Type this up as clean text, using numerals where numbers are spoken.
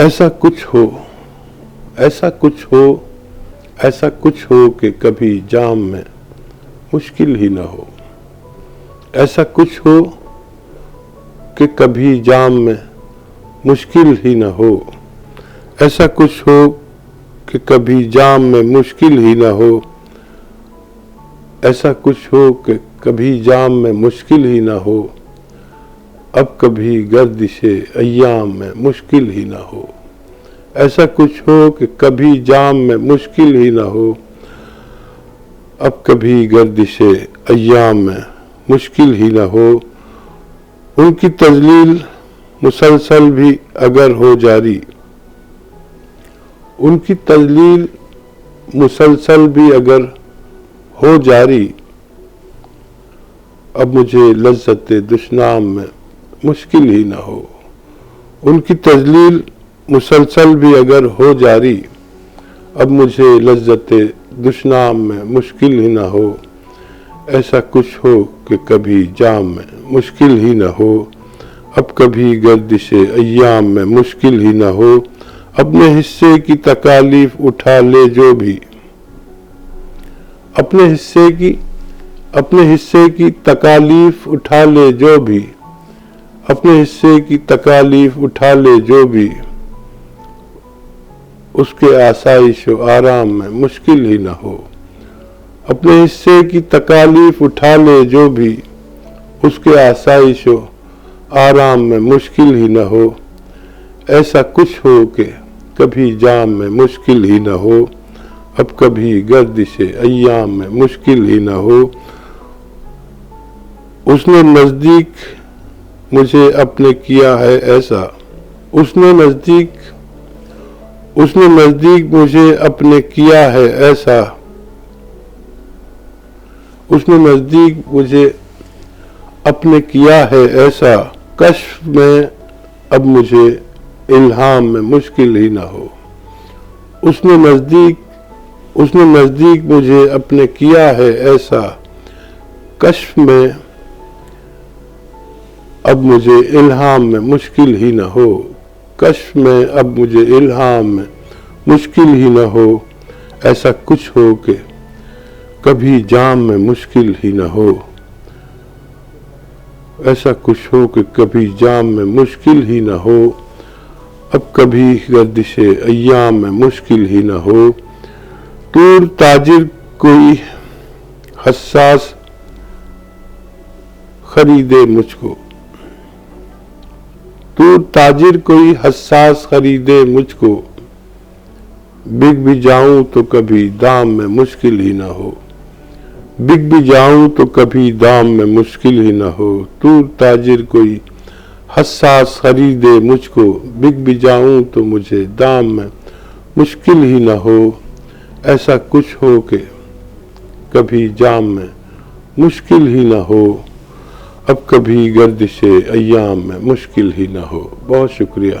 ایسا کچھ ہو کہ کبھی جام میں مشکل ہی نہ ہو. ایسا کچھ ہو کہ کبھی جام میں مشکل ہی نہ ہو. ایسا کچھ ہو کہ کبھی جام میں مشکل ہی نہ ہو. ایسا کچھ ہو کہ کبھی جام میں مشکل ہی نہ ہو. اب کبھی گردش ایام میں مشکل ہی نہ ہو. ایسا کچھ ہو کہ کبھی جام میں مشکل ہی نہ ہو. اب کبھی گردش ایام میں مشکل ہی نہ ہو. ان کی تذلیل مسلسل بھی اگر ہو جاری. ان کی تذلیل مسلسل بھی اگر ہو جاری. اب مجھے لذت دشنام میں مشکل ہی نہ ہو. ان کی تذلیل مسلسل بھی اگر ہو جاری. اب مجھے لذت دشنام میں مشکل ہی نہ ہو. ایسا کچھ ہو کہ کبھی جام میں مشکل ہی نہ ہو. اب کبھی گردش ایام میں مشکل ہی نہ ہو. اپنے حصے کی تکالیف اٹھا لے جو بھی. اپنے حصے کی تکالیف اٹھا لے جو بھی. اپنے حصے کی تکالیف اٹھا لے جو بھی. اس کے آسائش و آرام میں مشکل ہی نہ ہو. اپنے حصے کی تکالیف اٹھا لے جو بھی. اس کے آسائش و آرام میں مشکل ہی نہ ہو. ایسا کچھ ہو کہ کبھی جام میں مشکل ہی نہ ہو. اب کبھی گردش ایام میں مشکل ہی نہ ہو. اس نے نزدیک مجھے اپنے کیا ہے ایسا. اس نے نزدیک مجھے اپنے کیا ہے ایسا. اس نے نزدیک مجھے اپنے کیا ہے ایسا. کشف میں اب مجھے الہام میں مشکل ہی نہ ہو. اس نے نزدیک مجھے اپنے کیا ہے ایسا. کشف میں اب مجھے الہام میں مشکل ہی نہ ہو. کشف میں اب مجھے الہام میں مشکل ہی نہ ہو. ایسا کچھ ہو کہ کبھی جام میں مشکل ہی نہ ہو. ایسا کچھ ہو کہ کبھی جام میں مشکل ہی نہ ہو. اب کبھی گردش ایام میں مشکل ہی نہ ہو. دور تاجر کوئی حساس خریدے مجھ کو. دور تاجر کوئی حساس خریدے مجھ کو. بک بھی جاؤں تو کبھی دام میں مشکل ہی نہ ہو. بک بھی جاؤں تو کبھی دام میں مشکل ہی نہ ہو. دور تاجر کوئی حساس خریدے مجھ کو. بک بھی جاؤں تو مجھے دام میں مشکل ہی نہ ہو. ایسا کچھ ہو کہ کبھی جام میں مشکل ہی نہ ہو. اب کبھی گردش ایام میں مشکل ہی نہ ہو. بہت شکریہ.